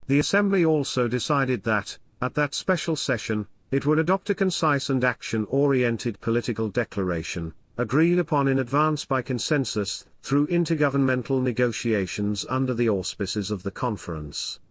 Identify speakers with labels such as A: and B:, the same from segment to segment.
A: The Assembly also decided that, at that special session, it would adopt a concise and action-oriented political declaration, agreed upon in advance by consensus, through intergovernmental negotiations under the auspices of the conference.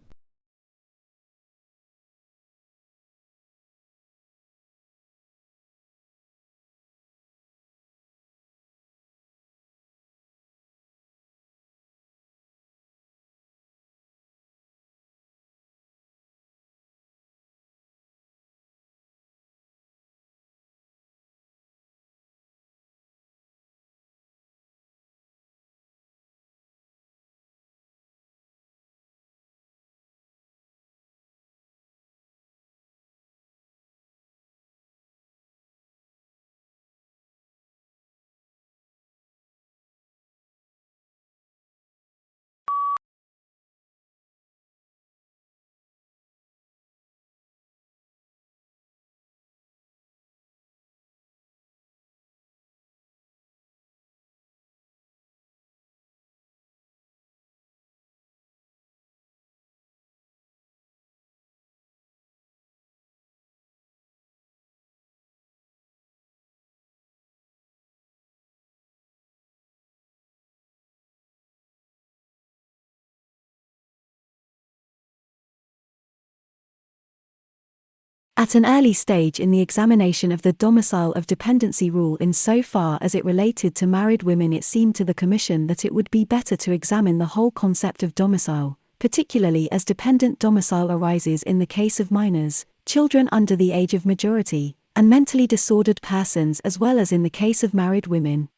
B: At an early stage in the examination of the domicile of dependency rule in so far as it related to married women, it seemed to the Commission that it would be better to examine the whole concept of domicile, particularly as dependent domicile arises in the case of minors, children under the age of majority, and mentally disordered persons, as well as in the case of married women.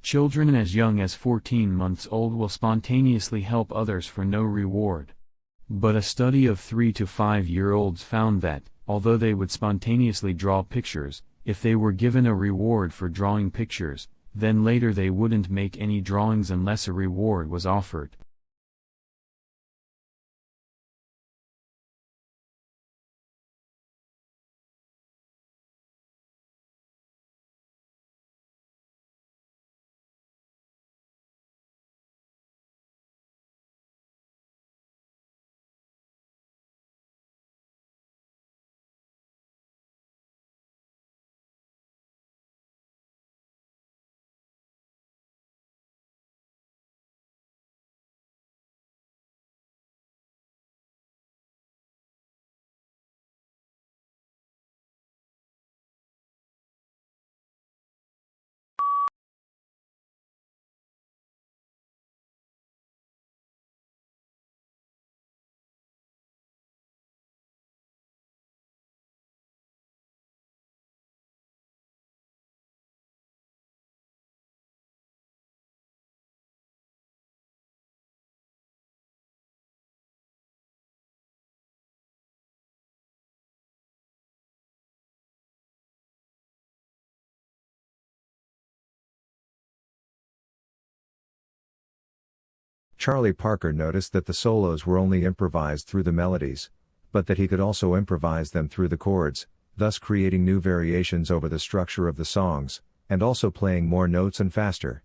C: Children as young as 14 months old will spontaneously help others for no reward. But a study of 3 to 5-year-olds found that, although they would spontaneously draw pictures, if they were given a reward for drawing pictures, then later they wouldn't make any drawings unless a reward was offered.
D: Charlie Parker noticed that the solos were only improvised through the melodies, but that he could also improvise them through the chords, thus creating new variations over the structure of the songs, and also playing more notes and faster.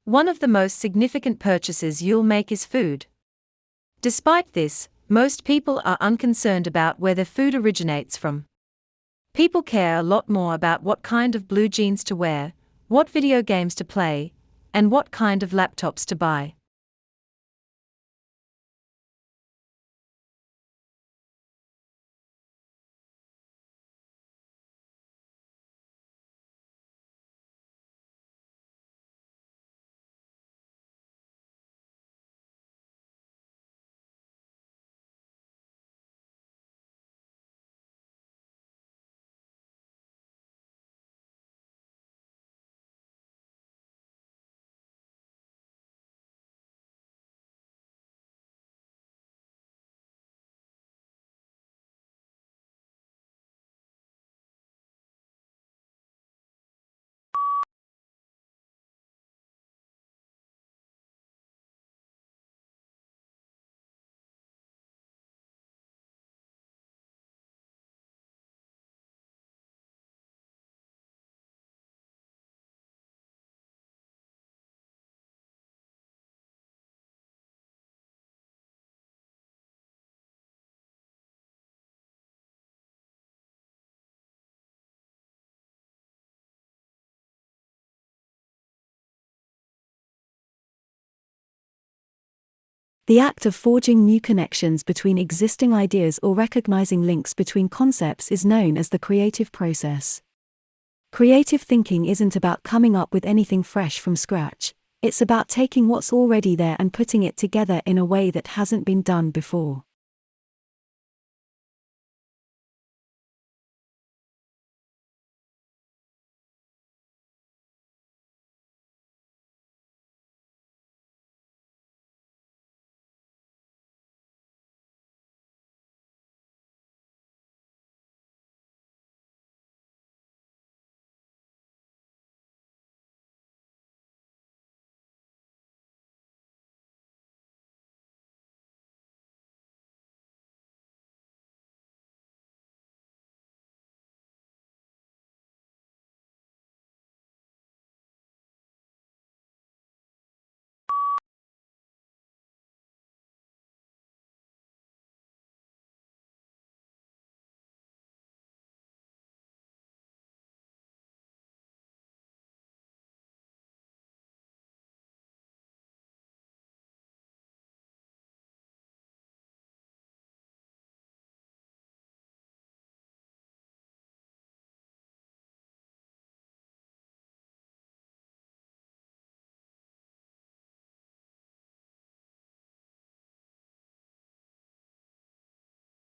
E: One of the most significant purchases you'll make is food. Despite this, most people are unconcerned about where their food originates from. People care a lot more about what kind of blue jeans to wear, what video games to play, and what kind of laptops to buy.
B: The act of forging new connections between existing ideas or recognizing links between concepts is known as the creative process. Creative thinking isn't about coming up with anything fresh from scratch, it's about taking what's already there and putting it together in a way that hasn't been done before.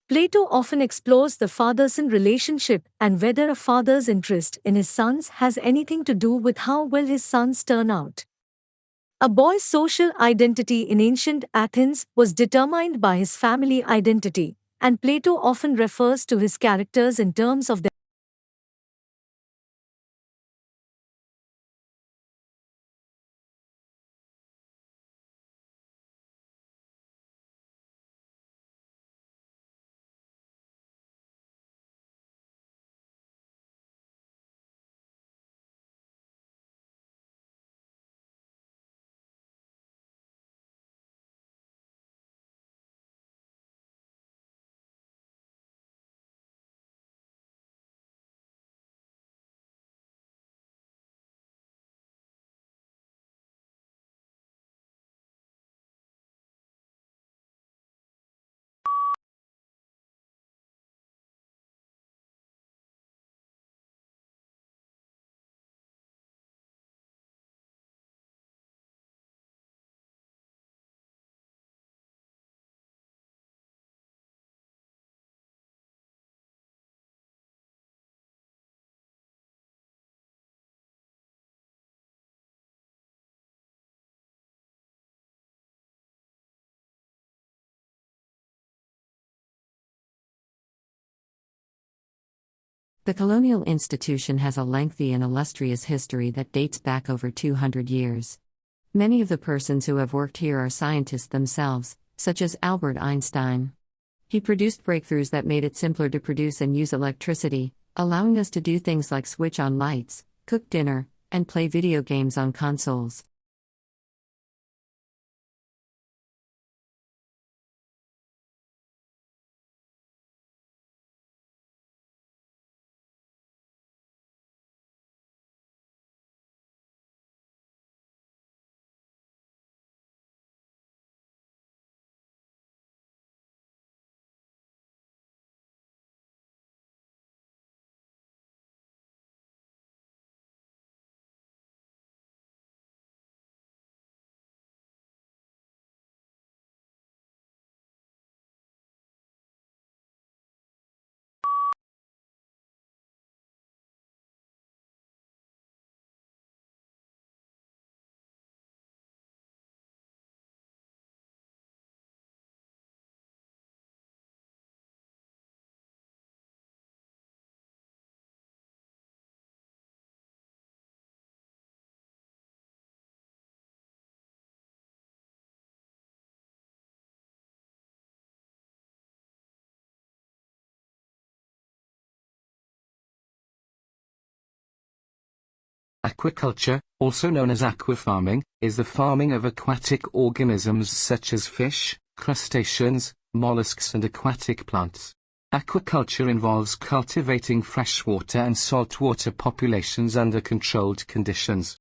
F: Plato often explores the father-son relationship and whether a father's interest in his sons has anything to do with how well his sons turn out. A boy's social identity in ancient Athens was determined by his family identity, and Plato often refers to his characters in terms of their
G: The colonial institution has a lengthy and illustrious history that dates back over 200 years. Many of the persons who have worked here are scientists themselves, such as Albert Einstein. He produced breakthroughs that made it simpler to produce and use electricity, allowing us to do things like switch on lights, cook dinner, and play video games on consoles.
H: Aquaculture, also known as aquafarming, is the farming of aquatic organisms such as fish, crustaceans, mollusks and aquatic plants. Aquaculture involves cultivating freshwater and saltwater populations under controlled conditions.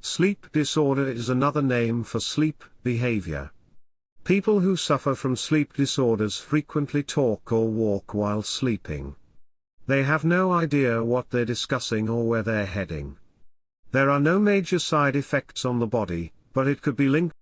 A: Sleep disorder is another name for sleep behavior. People who suffer from sleep disorders frequently talk or walk while sleeping. They have no idea what they're discussing or where they're heading. There are no major side effects on the body, but it could be linked